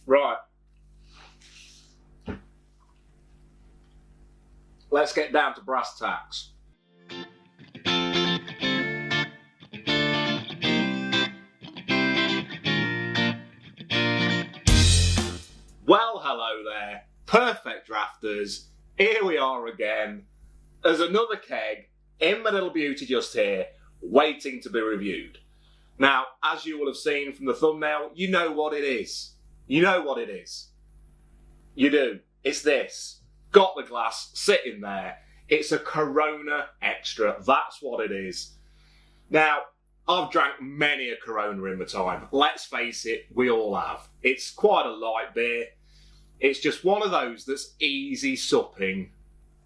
Right. Let's get down to brass tacks. Well, hello there, perfect drafters. Here we are again. There's another keg in my little beauty just here, waiting to be reviewed. Now, as you will have seen from the thumbnail, you know what it is. You know what it is. You do. It's this. Got the glass sitting there. It's a Corona Extra. That's what it is. Now, I've drank many a Corona in my time. Let's face it, we all have. It's quite a light beer. It's just one of those that's easy supping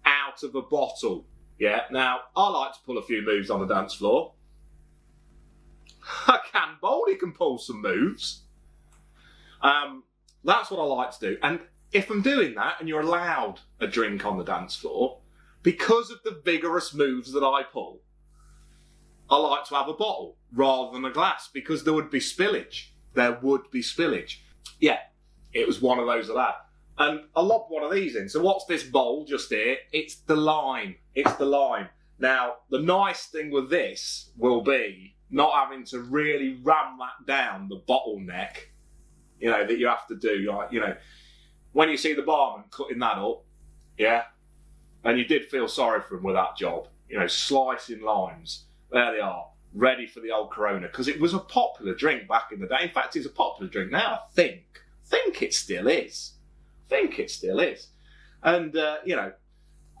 out of a bottle. Yeah, now, I like to pull a few moves on the dance floor. I can boldly pull some moves. That's what I like to do. And if I'm doing that and you're allowed a drink on the dance floor, because of the vigorous moves that I pull, I like to have a bottle rather than a glass because there would be spillage. There would be spillage. Yeah, it was one of those of that. And I lobbed one of these in. So what's this bowl just here? It's the lime. It's the lime. Now, the nice thing with this will be not having to really ram that down the bottleneck, you know, that you have to do. Like, you know, when you see the barman cutting that up, yeah, and you did feel sorry for him with that job, you know, slicing limes. There they are, ready for the old Corona, because it was a popular drink back in the day. In fact, it's a popular drink now, I think. Think it still is. Think it still is. And, you know,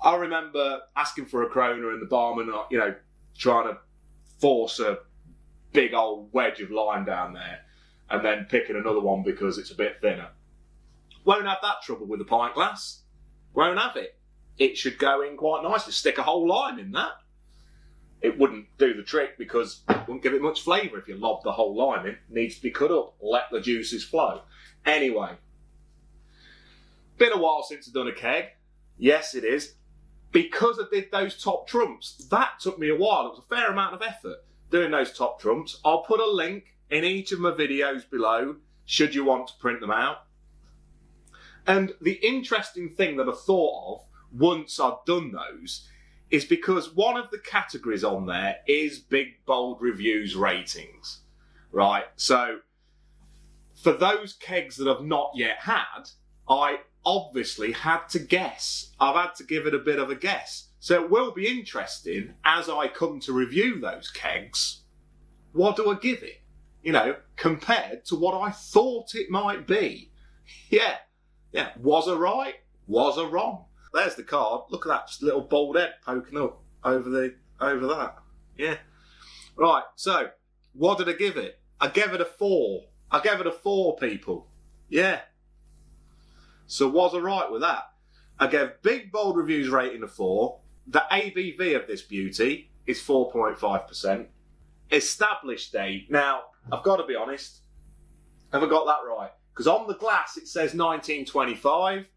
I remember asking for a Corona and the barman, you know, trying to force a big old wedge of lime down there and then picking another one because it's a bit thinner. Won't have that trouble with a pint glass. Won't have it. It should go in quite nicely. Stick a whole lime in that. It wouldn't do the trick because it wouldn't give it much flavour if you lob the whole lime in. It needs to be cut up. Let the juices flow. Anyway. Been a while since I've done a keg. Yes, it is. Because I did those top trumps, that took me a while. It was a fair amount of effort doing those top trumps. I'll put a link in each of my videos below, should you want to print them out. And the interesting thing that I thought of once I'd done those is because one of the categories on there is big, bold reviews ratings, right? So for those kegs that I've not yet had, I obviously had to guess. I've had to give it a bit of a guess. So it will be interesting as I come to review those kegs. What do I give it? You know, compared to what I thought it might be. Yeah. Was I right? Was I wrong? There's the card. Look at that, just a little bald head poking up over that. Yeah. Right, so what did I give it? I gave it a 4. I gave it a 4, people. Yeah. So was I right with that? I gave big bold reviews rating a 4. The ABV of this beauty is 4.5%. Established date. Now, I've got to be honest. Have I got that right? Because on the glass it says 1925.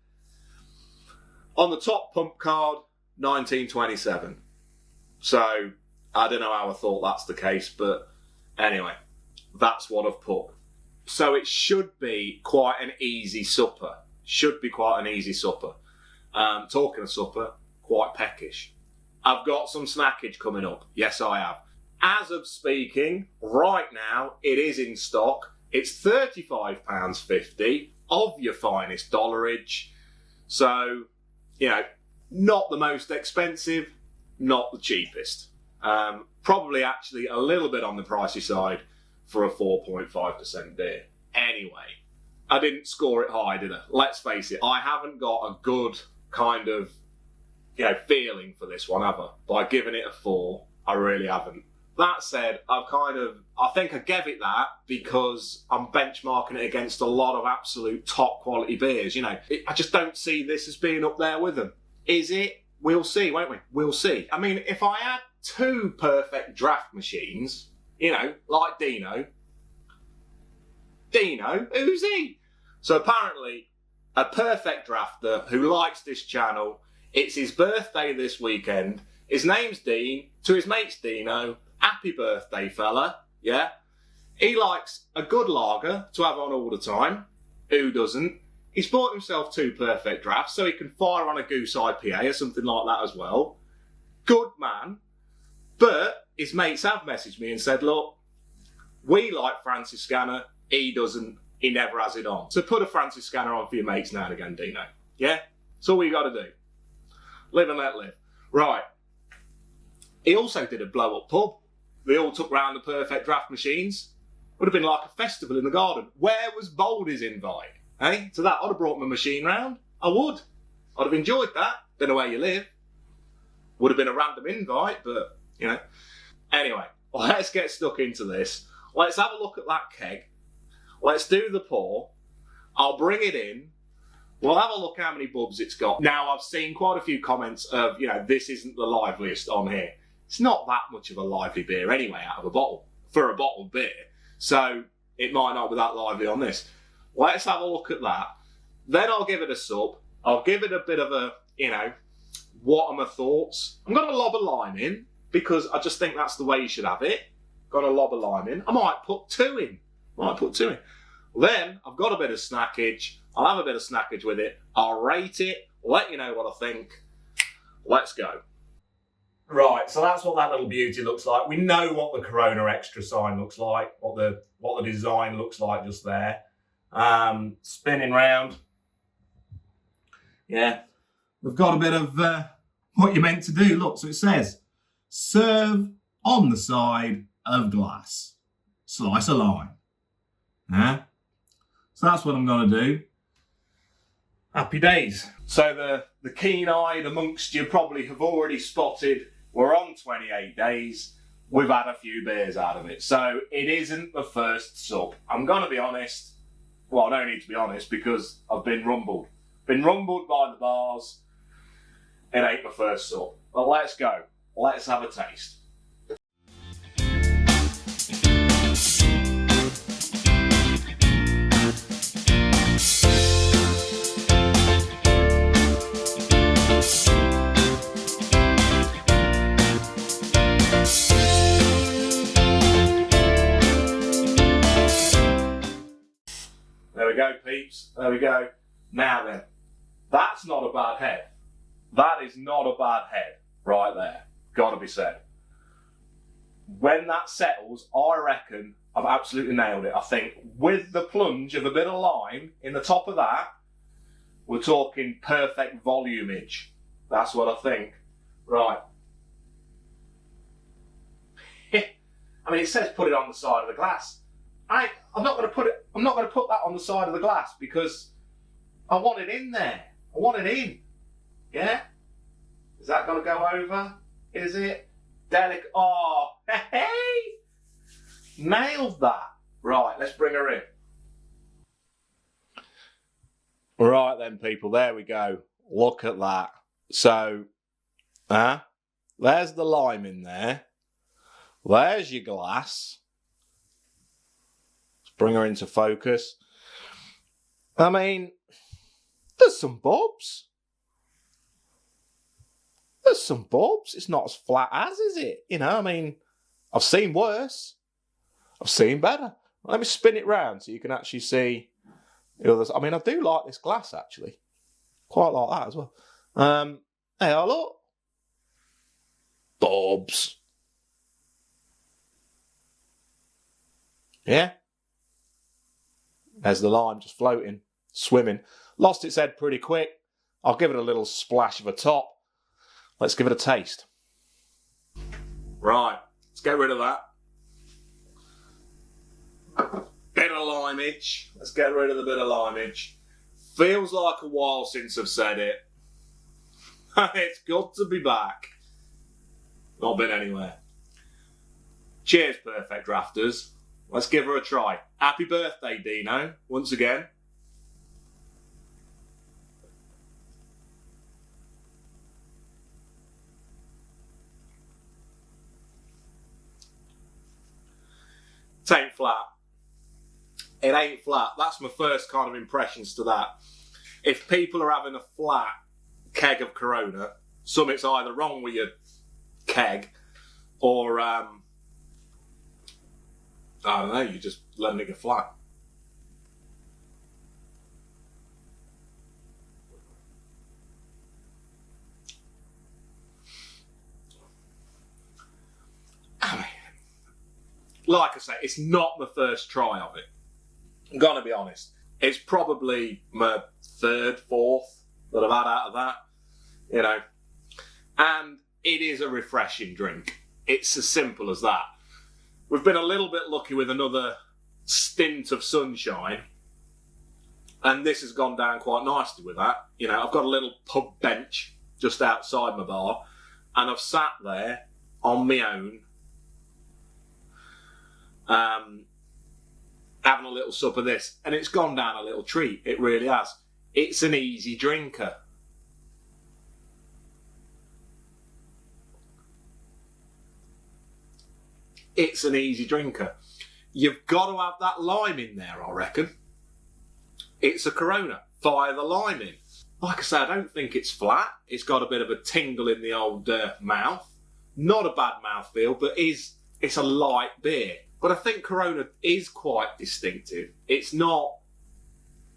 On the top pump card, 1927. So, I don't know how I thought that's the case, but anyway, that's what I've put. So it should be quite an easy supper. Should be quite an easy supper. Talking of supper, quite peckish. I've got some snackage coming up. Yes, I have. As of speaking, right now, it is in stock. It's £35.50 of your finest dollarage. So, you know, not the most expensive, not the cheapest. Probably actually a little bit on the pricey side for a 4.5% beer. Anyway, I didn't score it high, did I? Let's face it, I haven't got a good kind of, you know, feeling for this one, have I? By giving it a 4, I really haven't. That said, I think I gave it that because I'm benchmarking it against a lot of absolute top quality beers. You know, I just don't see this as being up there with them. Is it? We'll see, won't we? We'll see. I mean, if I had 2 perfect draft machines, you know, like Dino, who's he? So apparently, a perfect drafter who likes this channel, it's his birthday this weekend, his name's Dean, to his mate's Dino, happy birthday, fella, yeah? He likes a good lager to have on all the time. Who doesn't? He's bought himself 2 perfect drafts so he can fire on a Goose IPA or something like that as well. Good man. But his mates have messaged me and said, look, we like Franciscana, he doesn't, he never has it on. So put a Franciscana on for your mates now and again, Dino. Yeah? That's all you got to do. Live and let live. Right. He also did a blow-up pub. They all took round the perfect draft machines. Would have been like a festival in the garden. Where was Baldy's invite? Eh? To that, I'd have brought my machine round. I would. I'd have enjoyed that. Don't know where you live. Would have been a random invite, but, you know. Anyway, let's get stuck into this. Let's have a look at that keg. Let's do the pour. I'll bring it in. We'll have a look how many bubs it's got. Now, I've seen quite a few comments of, you know, this isn't the liveliest on here. It's not that much of a lively beer anyway out of a bottle, for a bottled beer. So, it might not be that lively on this. Let's have a look at that. Then I'll give it a sub. I'll give it a bit of a, you know, what are my thoughts? I'm going to lob a lime in, because I just think that's the way you should have it. Got to lob a lime in. I might put 2 in. Then, I've got a bit of snackage. I'll have a bit of snackage with it. I'll rate it. Let you know what I think. Let's go. Right, so that's what that little beauty looks like. We know what the Corona Extra sign looks like, what the design looks like just there. Spinning round. Yeah. We've got a bit of what you're meant to do. Look, so it says, serve on the side of glass. Slice a lime. Yeah. So that's what I'm going to do. Happy days. So the keen-eyed amongst you probably have already spotted we're on 28 days. We've had a few beers out of it. So it isn't the first sub. I'm going to be honest. Well, I don't need to be honest because I've been rumbled. Been rumbled by the bars. It ain't my first sub. But let's go. Let's have a taste. There we go, peeps. There we go. Now then, that's not a bad head. That is not a bad head right there. Gotta be said. When that settles, I reckon I've absolutely nailed it. I think with the plunge of a bit of lime in the top of that, we're talking perfect volumeage. That's what I think. Right. I mean, it says put it on the side of the glass. I'm not going to put that on the side of the glass because I want it in there. I want it in. Yeah? Is that going to go over? Is it? Delicate. Oh, hey! Nailed that. Right, let's bring her in. Right then, people. There we go. Look at that. So, there's the lime in there. There's your glass. Bring her into focus. I mean, there's some bobs. There's some bobs. It's not as flat as, is it? You know, I mean, I've seen worse. I've seen better. Let me spin it round so you can actually see the others. I mean, I do like this glass, actually. Quite like that as well. Hey, look. Bobs. Yeah. There's the lime just floating, swimming. Lost its head pretty quick. I'll give it a little splash of a top. Let's give it a taste. Right, let's get rid of that. Bit of limeage. Let's get rid of the bit of limeage. Feels like a while since I've said it. It's good to be back. Not been anywhere. Cheers, Perfect Drafters. Let's give her a try. Happy birthday, Dino, once again. It ain't flat. It ain't flat. That's my first kind of impressions to that. If people are having a flat keg of Corona, something's either wrong with your keg or I don't know, you're just letting it get flat. like I say, it's not my first try of it. I'm going to be honest. It's probably my third, fourth that I've had out of that, you know. And it is a refreshing drink. It's as simple as that. We've been a little bit lucky with another stint of sunshine, and this has gone down quite nicely with that. You know, I've got a little pub bench just outside my bar, and I've sat there on my own, having a little sup of this, and it's gone down a little treat. It really has. It's an easy drinker. It's an easy drinker. You've got to have that lime in there, I reckon. It's a Corona. Fire the lime in. Like I say, I don't think it's flat. It's got a bit of a tingle in the old mouth. Not a bad mouthfeel, but it's a light beer. But I think Corona is quite distinctive. It's not,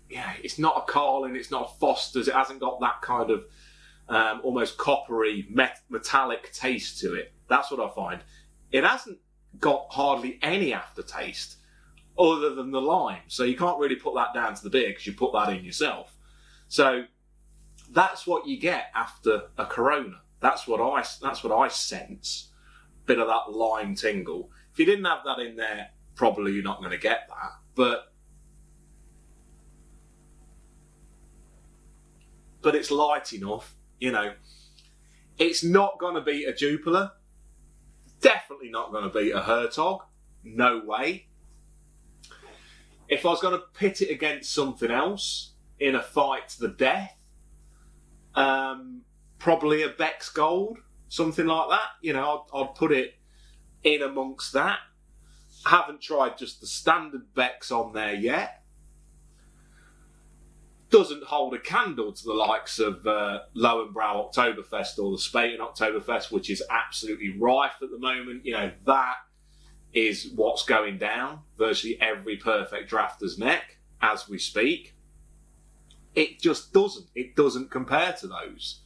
it's not a Carling, it's not a Foster's. It hasn't got that kind of almost coppery, metallic taste to it. That's what I find. It hasn't got hardly any aftertaste other than the lime. So you can't really put that down to the beer because you put that in yourself. So that's what you get after a Corona. That's what I sense. Bit of that lime tingle. If you didn't have that in there, probably you're not going to get that. But it's light enough, you know. It's not going to beat a Jupiler. Definitely not going to beat a Hertog. No way. If I was going to pit it against something else in a fight to the death, probably a Beck's Gold, something like that. You know, I'd put it in amongst that. Haven't tried just the standard Beck's on there yet. Doesn't hold a candle to the likes of Lowenbrow Oktoberfest or the Spaten Oktoberfest, which is absolutely rife at the moment. You know, that is what's going down virtually every perfect drafter's neck as we speak. It just doesn't. It doesn't compare to those.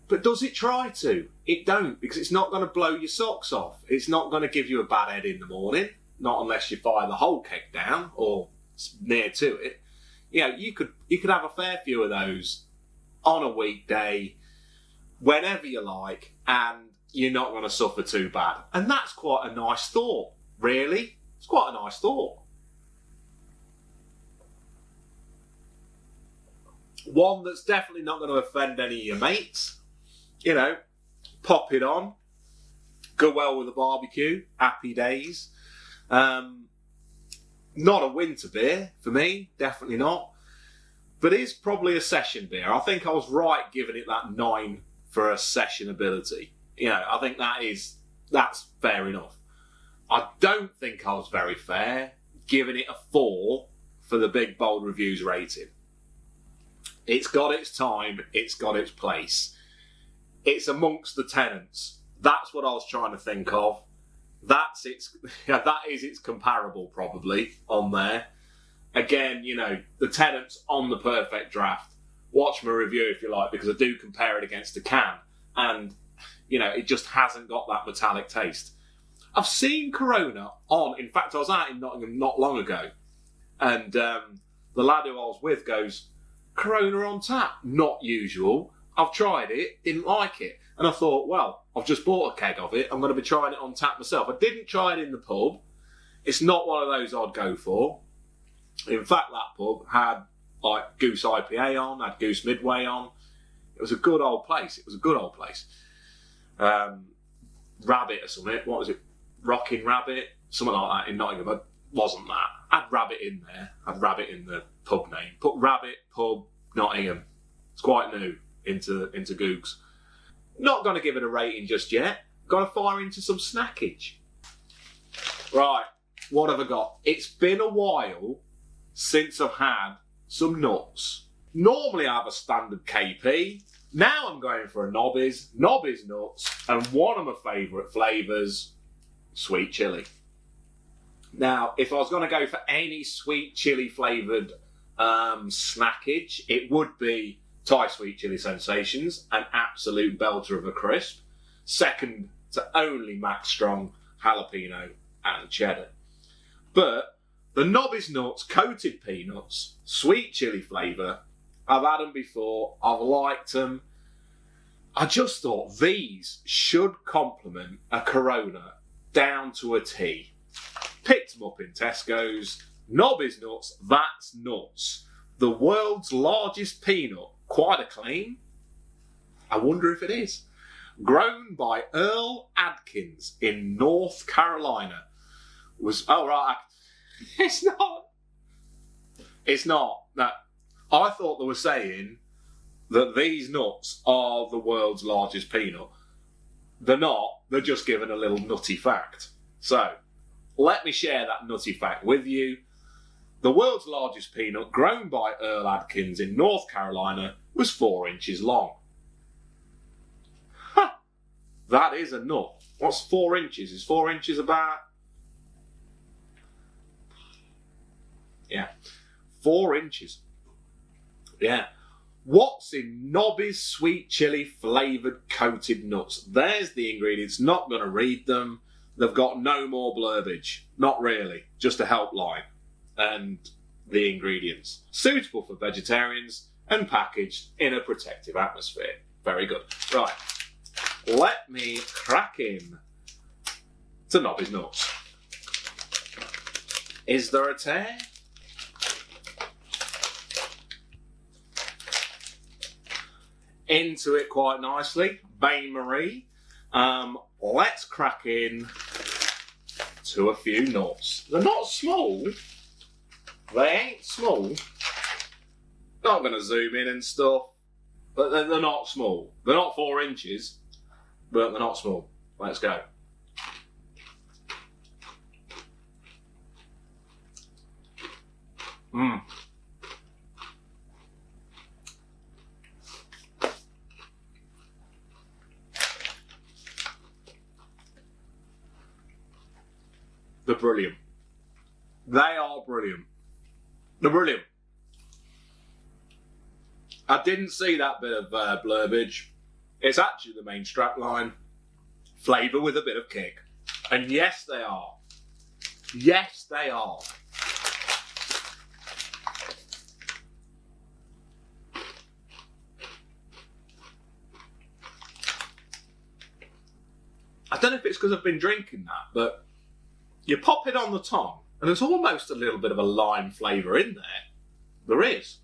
But does it try to? It don't, because it's not going to blow your socks off. It's not going to give you a bad head in the morning, not unless you fire the whole keg down or near to it. You know, you could have a fair few of those on a weekday, whenever you like, and you're not going to suffer too bad. And that's quite a nice thought, really. It's quite a nice thought. One that's definitely not going to offend any of your mates. You know, pop it on, go well with a barbecue, happy days. Not a winter beer for me, definitely not. But is probably a session beer. I think I was right giving it that 9 for a session ability. You know, I think that's fair enough. I don't think I was very fair giving it a 4 for the Big Bold Reviews rating. It's got its time, it's got its place. It's amongst the tenants. That's what I was trying to think of. That is its comparable probably on there. Again, you know, the tenants on the Perfect Draft. Watch my review if you like, because I do compare it against a can, and you know, it just hasn't got that metallic taste. I've seen Corona on. In fact, I was out in Nottingham not long ago, and the lad who I was with goes, "Corona on tap, not usual. I've tried it, didn't like it." And I thought, well, I've just bought a keg of it. I'm going to be trying it on tap myself. I didn't try it in the pub. It's not one of those I'd go for. In fact, that pub had like Goose IPA on, had Goose Midway on. It was a good old place. Rabbit or something. What was it? Rocking Rabbit? Something like that in Nottingham. It wasn't that. Had Rabbit in there. Had Rabbit in the pub name. Put Rabbit, pub, Nottingham. It's quite new into Googs. Not going to give it a rating just yet. Going to fire into some snackage. Right, what have I got? It's been a while since I've had some nuts. Normally I have a standard KP. Now I'm going for a Nobby's nuts, and one of my favourite flavours, sweet chilli. Now, if I was going to go for any sweet chilli flavoured snackage, it would be Thai Sweet Chilli Sensations, an absolute belter of a crisp. Second to only Max Strong Jalapeno and cheddar. But the Nobby's nuts, coated peanuts, sweet chili flavour, I've had them before, I've liked them. I just thought these should complement a Corona down to a T. Picked them up in Tesco's. Nobby's nuts, that's nuts. The world's largest peanut, quite a claim. I wonder if it is. Grown by Earl Adkins in North Carolina. It's not. It's not. No. I thought they were saying that these nuts are the world's largest peanut. They're not. They're just giving a little nutty fact. So, let me share that nutty fact with you. The world's largest peanut, grown by Earl Adkins in North Carolina, was 4 inches long. Ha! That is a nut. What's 4 inches? Is 4 inches about... Yeah. 4 inches. Yeah. What's in Nobby's sweet chili flavoured coated nuts? There's the ingredients. Not going to read them. They've got no more blurbage. Not really. Just a helpline. And the ingredients. Suitable for vegetarians and packaged in a protective atmosphere. Very good. Right. Let me crack in to Nobby's nuts. Is there a tear? Into it quite nicely. Bain Marie. Let's crack in to a few nuts. They're not small. They ain't small. Not going to zoom in and stuff, but they're not small. They're not 4 inches, but they're not small. Let's go. They're brilliant. They are brilliant. They're brilliant. I didn't see that bit of blurbage. It's actually the main strapline. Flavour with a bit of kick. And yes, they are. Yes, they are. I don't know if it's because I've been drinking that, but you pop it on the tongue, and there's almost a little bit of a lime flavour in there. There is.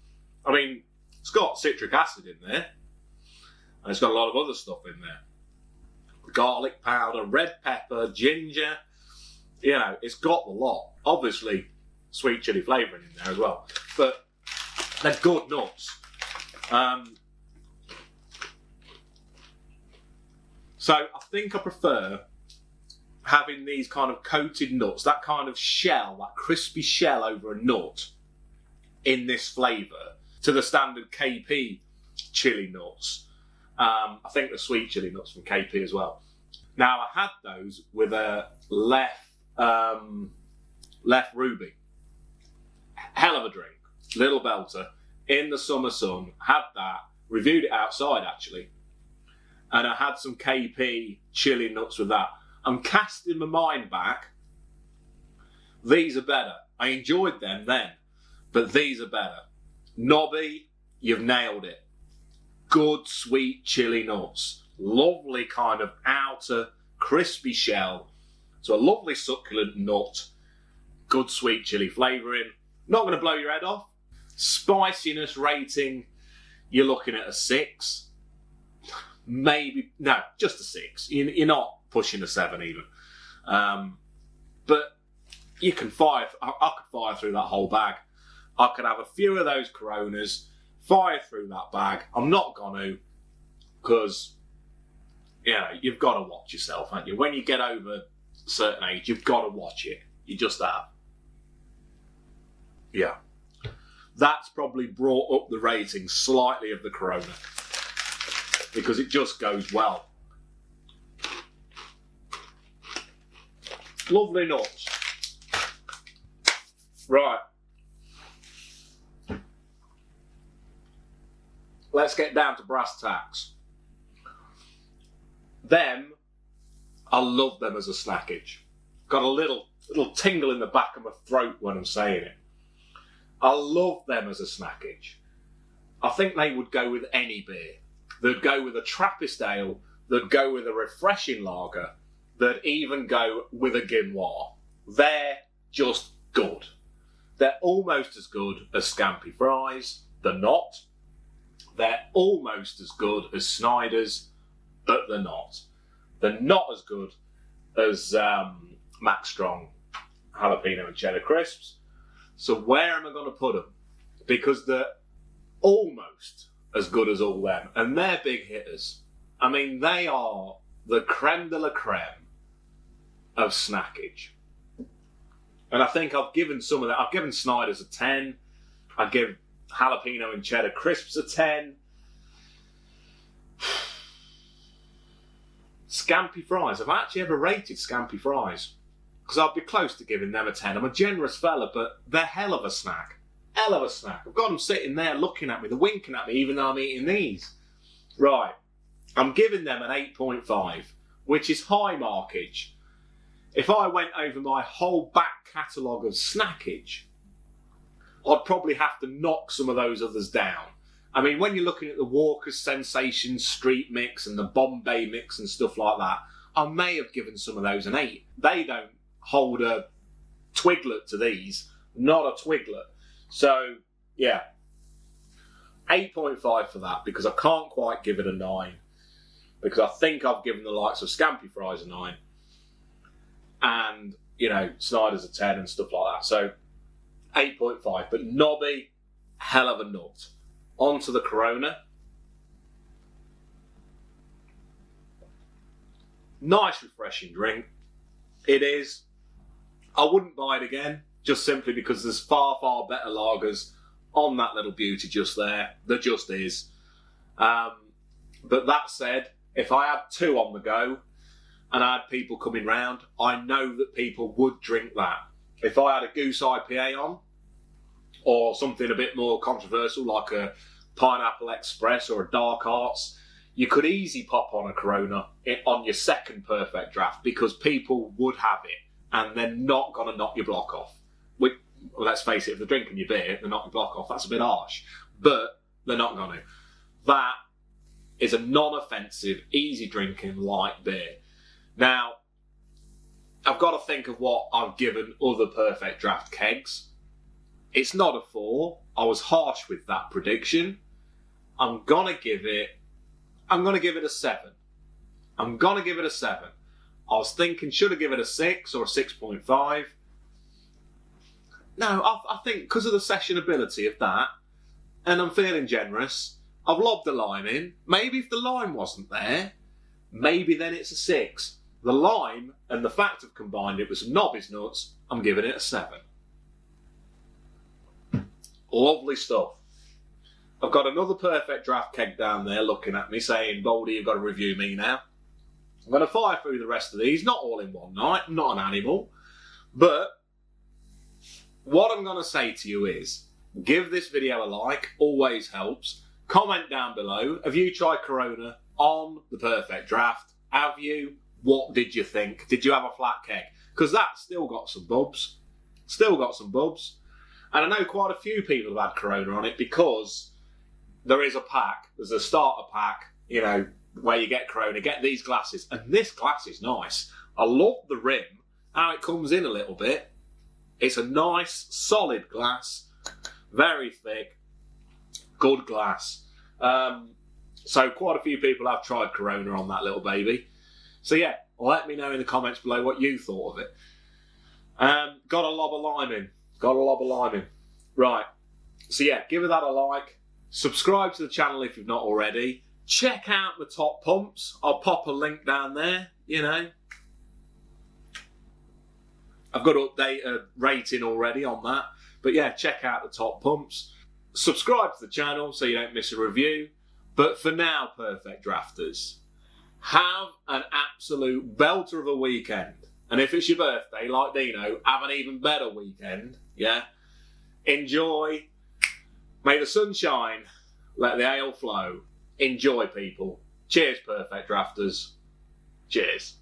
I mean, it's got citric acid in there, and it's got a lot of other stuff in there. Garlic powder, red pepper, ginger. You know, it's got the lot. Obviously, sweet chilli flavouring in there as well. But they're good nuts. So I think I prefer having these kind of coated nuts, that kind of shell, that crispy shell over a nut in this flavour, to the standard KP chili nuts. I think the sweet chili nuts from KP as well. Now, I had those with a left ruby. Hell of a drink. Little belter. In the summer sun. Had that. Reviewed it outside, actually. And I had some KP chili nuts with that. I'm casting my mind back. These are better. I enjoyed them then, but these are better. Nobby, you've nailed it. Good sweet chili nuts. Lovely kind of outer crispy shell. So a lovely succulent nut. Good sweet chili flavouring. Not going to blow your head off. Spiciness rating, you're looking at a 6. Maybe, no, just a 6. You're not pushing a 7 even. But you can fire, I could fire through that whole bag. I could have a few of those Coronas, fire through that bag. I'm not going to, because, you know, you've got to watch yourself, haven't you? When you get over a certain age, you've got to watch it. You just have. Yeah. That's probably brought up the rating slightly of the Corona, because it just goes well. Lovely nuts. Right. Let's get down to brass tacks. Them, I love them as a snackage. got a little tingle in the back of my throat when I'm saying it. I love them as a snackage. I think they would go with any beer. They'd go with a Trappist ale. They'd go with a refreshing lager. They'd even go with a Ginoise. They're just good. They're almost as good as Scampi Fries. They're not. They're almost as good as Snyder's, but they're not. They're not as good as Max Strong jalapeno and cheddar crisps. So where am I going to put them? Because they're almost as good as all them, and they're big hitters. I mean, they are the creme de la creme of snackage. And I think I've given some of that. I've given Snyder's a 10. I give jalapeno and cheddar crisps a 10. Scampi Fries. Have I actually ever rated Scampi Fries? Because I'd be close to giving them a 10. I'm a generous fella, but they're hell of a snack. Hell of a snack. I've got them sitting there looking at me. They're winking at me even though I'm eating these. Right. I'm giving them an 8.5, which is high markage. If I went over my whole back catalogue of snackage, I'd probably have to knock some of those others down. I mean, when you're looking at the Walker's Sensation Street Mix and the Bombay Mix and stuff like that, I may have given some of those an 8. They don't hold a twiglet to these. Not a twiglet. So, yeah. 8.5 for that, because I can't quite give it a 9. Because I think I've given the likes of Scampi Fries a 9. And, you know, Snyder's a 10 and stuff like that. So, 8.5. But Nobby, hell of a nut. On to the Corona. Nice, refreshing drink. It is. I wouldn't buy it again, just simply because there's far, far better lagers on that little beauty just there. There just is. But that said, if I had 2 on the go and I had people coming round, I know that people would drink that. If I had a Goose IPA on, or something a bit more controversial like a Pineapple Express or a Dark Arts, you could easily pop on a Corona on your second Perfect Draft, because people would have it and they're not going to knock your block off. Well, let's face it, if they're drinking your beer, they're knocking your block off. That's a bit harsh, but they're not going to. That is a non-offensive, easy drinking light beer. Now, I've got to think of what I've given other Perfect Draft kegs. It's not a 4. I was harsh with that prediction. I'm gonna give it a 7. I'm gonna give it a 7. I was thinking, should I give it a 6 or a 6.5? No, I think because of the sessionability of that, and I'm feeling generous, I've lobbed the lime in. Maybe if the lime wasn't there, maybe then it's a 6. The lime and the fact of combined it with some Nobby's nuts, I'm giving it a 7. Lovely stuff. I've got another Perfect Draft keg down there looking at me saying, Baldy, you've got to review me now. I'm going to fire through the rest of these, not all in one night, I'm not an animal. But what I'm going to say to you is, give this video a like, always helps. Comment down below, have you tried Corona on the Perfect Draft? Have you? What did you think? Did you have a flat keg? Because that's still got some bubs. Still got some bubs. And I know quite a few people have had Corona on it, because there is a pack. There's a starter pack, you know, where you get Corona, get these glasses. And this glass is nice. I love the rim, how it comes in a little bit. It's a nice, solid glass. Very thick. Good glass. So quite a few people have tried Corona on that little baby. So yeah, let me know in the comments below what you thought of it. Got a lob of lime in. Right. So yeah, give that a like. Subscribe to the channel if you've not already. Check out the top pumps. I'll pop a link down there, you know. I've got to update a rating already on that. But yeah, check out the top pumps. Subscribe to the channel so you don't miss a review. But for now, Perfect Drafters, have an absolute belter of a weekend. And if it's your birthday, like Dino, have an even better weekend, yeah? Enjoy. May the sun shine. Let the ale flow. Enjoy, people. Cheers, Perfect Drafters. Cheers.